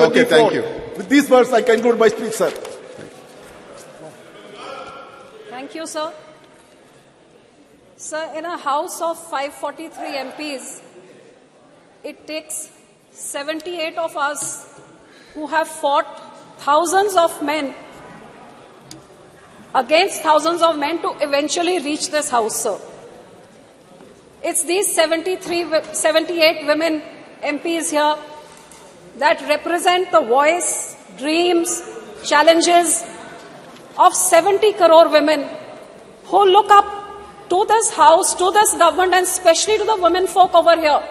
Okay, thank you. With these words, I conclude my speech, sir. Thank you, sir. Sir, in a House of 543 MPs, it takes 78 of us who have fought thousands of men against thousands of men to eventually reach this House, sir. It's these 78 women MPs here that represent the voice, dreams, challenges of 70 crore women who look up to this House, to this government, and especially to the women folk over here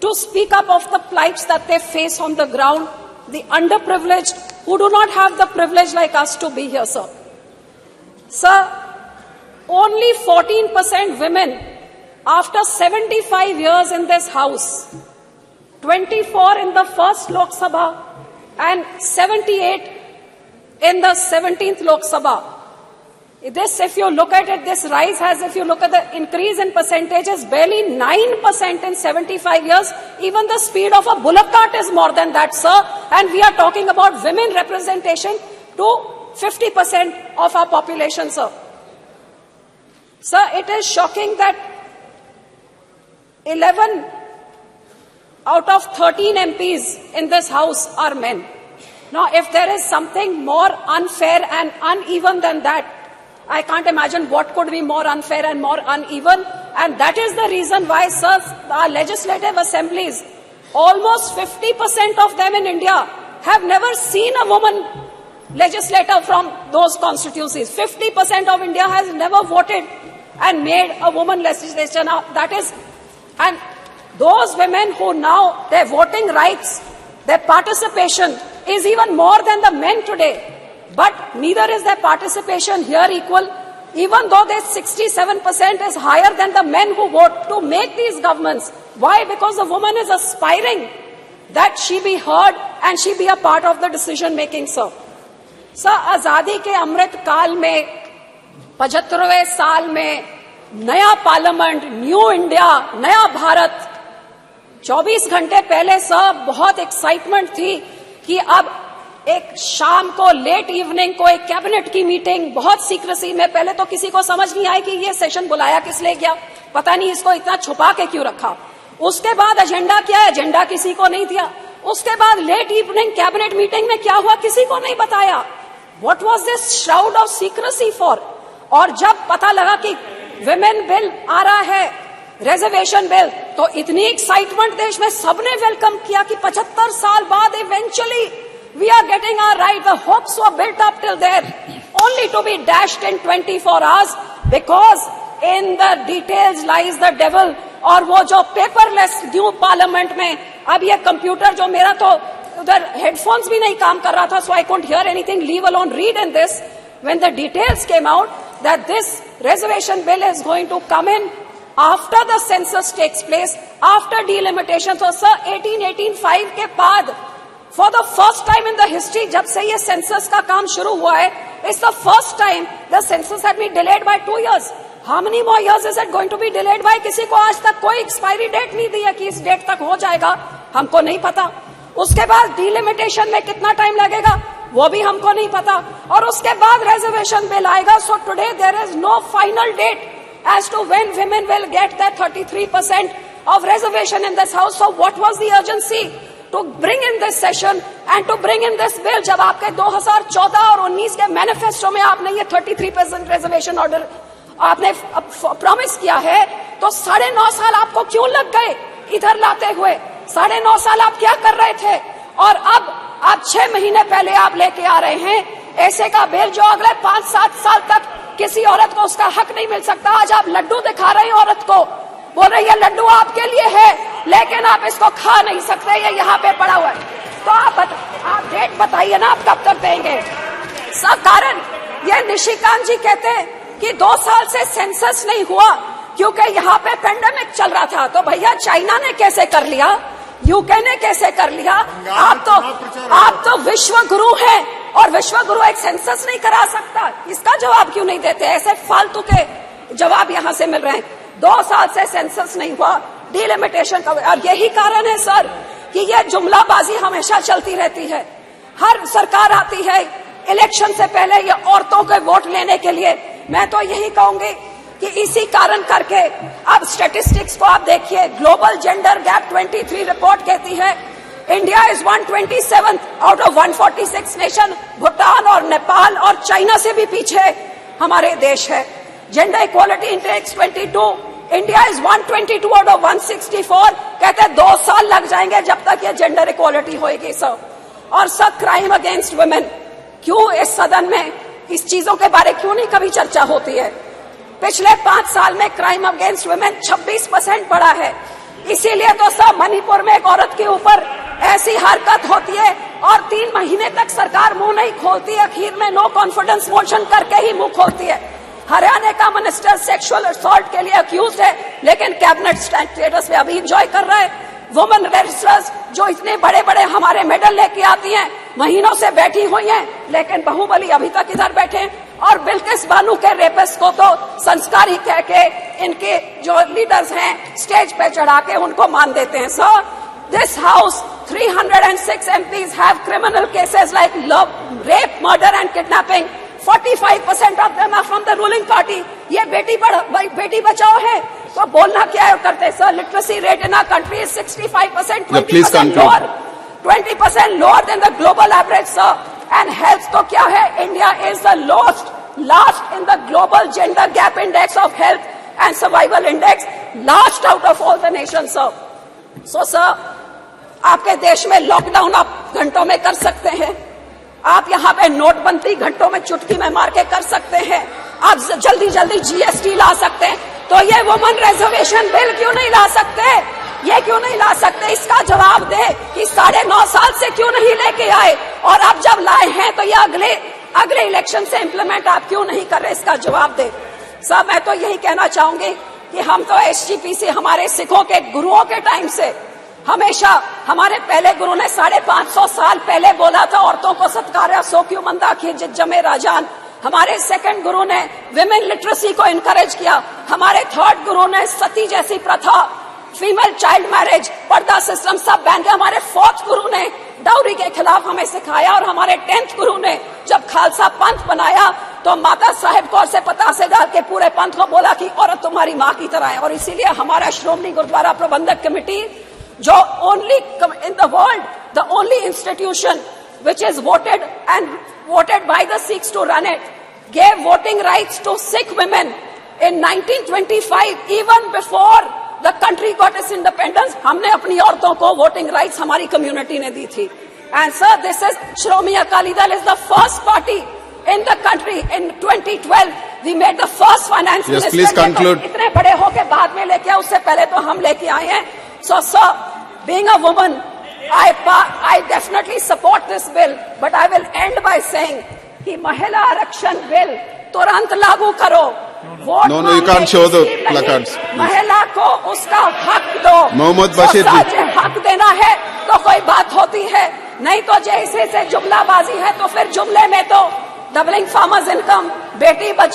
to speak up of the plights that they face on the ground, the underprivileged who do not have the privilege like us to be here, sir. Sir, only 14% women after 75 years in this House, 24 in the first Lok Sabha and 78 in the 17th Lok Sabha. This, if you look at it, this rise has, if you look at the increase in percentages, barely 9% in 75 years. Even the speed of a bullock cart is more than that, sir. And we are talking about women representation to 50% of our population, sir. Sir, it is shocking that 11 out of 13 MPs in this House are men. Now, if there is something more unfair and uneven than that, I can't imagine what could be more unfair and more uneven. And that is the reason why, sir, our legislative assemblies, almost 50% of them in India have never seen a woman legislator from those constituencies. 50% of India has never voted and made a woman legislator. Now, that is, and those women who now, their voting rights, their participation is even more than the men today. But neither is their participation here equal, even though their 67% is higher than the men who vote to make these governments. Why? Because the woman is aspiring that she be heard and she be a part of the decision making, sir. Sir, आजादी के अमृत काल में 75वें साल में नया parliament, new India, नया भारत, 24 घंटे पहले सर बहुत एक्साइटमेंट थी कि अब एक शाम को लेट इवनिंग को एक कैबिनेट की मीटिंग बहुत सीक्रेसी में, पहले तो किसी को समझ नहीं आई कि ये सेशन बुलाया किस लिए गया, पता नहीं इसको इतना छुपा के क्यों रखा। उसके बाद एजेंडा क्या है, एजेंडा किसी को नहीं दिया। उसके बाद लेट इवनिंग कैबिनेट मीटिंग में क्या हुआ किसी को नहीं बताया। What was this shroud of secrecy for? और जब पता लगा कि विमेन बिल आ रहा है, रिजर्वेशन बिल, तो इतनी एक्साइटमेंट देश में सबने वेलकम किया कि 75 साल बाद eventually we are getting our right. The hopes were built up till there, only to be dashed in 24 hours because in the details lies the devil. और वो जो पेपरलेस न्यू पार्लियामेंट में, अब ये कंप्यूटर जो मेरा तो उधर हेडफोन्स भी नहीं काम कर रहा था, so I couldn't hear anything, leave alone read in this. When the details came out that this reservation bill is going to come in after the census takes place, after delimitation. So sir, 1885 के बाद for the first time in the history, जब से ये census का काम शुरू हुआ है, it's the first time the census had been delayed by 2 years. How many more years is it going to be delayed by? किसी को आज तक कोई expiry date नहीं दी है कि इस डेट तक हो जाएगा, हमको नहीं पता। उसके बाद delimitation में कितना टाइम लगेगा वो भी हमको नहीं पता, और उसके बाद reservation bill आएगा. So today there is no final date as to when women will get that 33% of reservation in this house. So what was the urgency to bring in this session and to bring in this bill? जब आपके 2014 और 19 के manifesto में आपने ये 33% reservation order आपने promise किया है, तो 9.5 साल आपको क्यों लग गए इधर लाते हुए? 9.5 साल आप क्या कर रहे थे? और अब आप 6 महीने पहले आप लेके आ रहे हैं ऐसे का बिल जो अगले 5-7 साल तक किसी औरत को उसका हक नहीं मिल सकता। आज आप लड्डू दिखा रहे हैं औरत को, बोल रहे ये लड्डू आपके लिए है लेकिन आप इसको खा नहीं सकते, ये यहाँ पे पड़ा हुआ है। तो आप डेट बताइए ना, आप कब तक देंगे? सब कारण ये निशिकांत जी कहते हैं कि 2 साल से सेंसस नहीं हुआ क्योंकि यहाँ पे पेंडेमिक चल रहा था। तो भैया चाइना ने कैसे कर लिया, यूके ने कैसे कर लिया? आप तो विश्व गुरु हैं और विश्व गुरु एक सेंसस नहीं करा सकता। इसका जवाब क्यों नहीं देते? ऐसे फालतू के जवाब यहाँ से मिल रहे हैं। 2 साल से सेंसस नहीं हुआ, डिलिमिटेशन का, और यही कारण है सर कि ये जुमलाबाजी हमेशा चलती रहती है। हर सरकार आती है इलेक्शन से पहले ये औरतों के वोट लेने के लिए। मैं तो यही कहूंगी कि इसी कारण करके अब स्टैटिस्टिक्स को आप देखिए, ग्लोबल जेंडर गैप 23 रिपोर्ट कहती है India is 127 out of 146 nation. Bhutan और नेपाल और चाइना से भी पीछे हमारे देश है। Gender equality index 22, India is 122 out of 164। कहते हैं 2 साल लग जाएंगे जब तक ये जेंडर इक्वालिटी होएगी सर। और सर, क्राइम अगेंस्ट वुमेन, क्यों इस सदन में इस चीजों के बारे क्यों नहीं कभी चर्चा होती है? पिछले 5 साल में क्राइम अगेंस्ट वुमेन 26% बढ़ा है। इसीलिए तो सब मणिपुर में एक औरत के ऊपर ऐसी हरकत होती है और 3 महीने तक सरकार मुंह नहीं खोलती, आखिर में नो कॉन्फिडेंस मोशन करके ही मुंह खोलती है। हरियाणा का मिनिस्टर सेक्सुअल असॉल्ट के लिए अक्यूज है, लेकिन कैबिनेट स्टेटस में अभी एंजॉय कर रहा है। वुमेन रेसलर्स जो इतने बड़े बड़े हमारे मेडल लेके आती हैं, महीनों से बैठी हुई हैं, लेकिन बाहुबली अभी तक इधर बैठे हैं। और बिल्किस बानो के रेपिस्ट को तो संस्कारी कह के इनके जो लीडर्स हैं स्टेज पे चढ़ा के उनको मान देते हैं। Sir, this house 306 MPs have criminal cases like love, rape, murder and kidnapping. 45% of them are from the ruling party. ये बेटी बचाओ है तो बोलना क्या है करते sir? Literacy rate in our country is 65%, 20% lower, 20% lower than the global average sir. And health तो क्या है? India is the last in the global gender gap index of health and survival index, last out of all the nation sir. So sir, आपके देश में lockdown आप घंटों में कर सकते हैं, आप यहाँ पे नोटबंदी घंटों में चुटकी में मार के कर सकते हैं, आप जल्दी जल्दी GST ला सकते हैं, तो ये वुमेन रिजर्वेशन बिल क्यों नहीं ला सकते? ये क्यों नहीं ला सकते? इसका जवाब दे कि 9.5 साल से क्यों नहीं लेके आए, और अब जब लाए हैं तो ये अगले इलेक्शन से इंप्लीमेंट आप क्यों नहीं कर रहे? इसका जवाब दे। सब मैं तो यही कहना चाहूंगी कि हम तो SGPC हमारे सिखों के गुरुओं के टाइम से हमेशा, हमारे पहले गुरु ने 550 साल पहले बोला था औरतों को सत्कार्य सो क्यों मंदा खिर जमे राजान। हमारे सेकंड गुरु ने विमेन लिटरेसी को इनकरेज किया। हमारे थर्ड गुरु ने सती जैसी प्रथा, फीमेल चाइल्ड मैरिज, पर्दा सिस्टम सब बैन किया। हमारे फोर्थ गुरु ने डाउरी के खिलाफ हमें सिखाया, और हमारे 10th गुरु ने जब खालसा पंथ बनाया तो माता साहेब कौर से पतासे डाल के पूरे पंथ को बोला कि औरत तुम्हारी माँ की तरह है। और इसीलिए हमारा श्रोमणी गुरुद्वारा प्रबंधक कमेटी, जो only in the world, the only institution which is voted by the Sikhs to run it, gave voting rights to Sikh women in 1925, even before the country got its independence. हमने अपनी औरतों को voting rights हमारी community ने दी थी. And sir, this is Shromi Akali Dal is the first party in the country. In 2012, we made the first finance minister. Yes, please conclude. इतने बड़े होके बाद में लेके आए, उससे पहले तो हम लेके आए हैं. So sir, being a woman, I definitely support this bill, but I will end by saying कि महिला आरक्षण बिल तुरंत लागू करो। Vote No, you can't show the placards. महिला को उसका हक दो। मोहम्मद बशीर जी, हक देना है तो कोई बात होती है, नहीं तो जैसे से जुमलाबाजी है तो फिर जुमले में तो doubling farmers income, Beti Bachao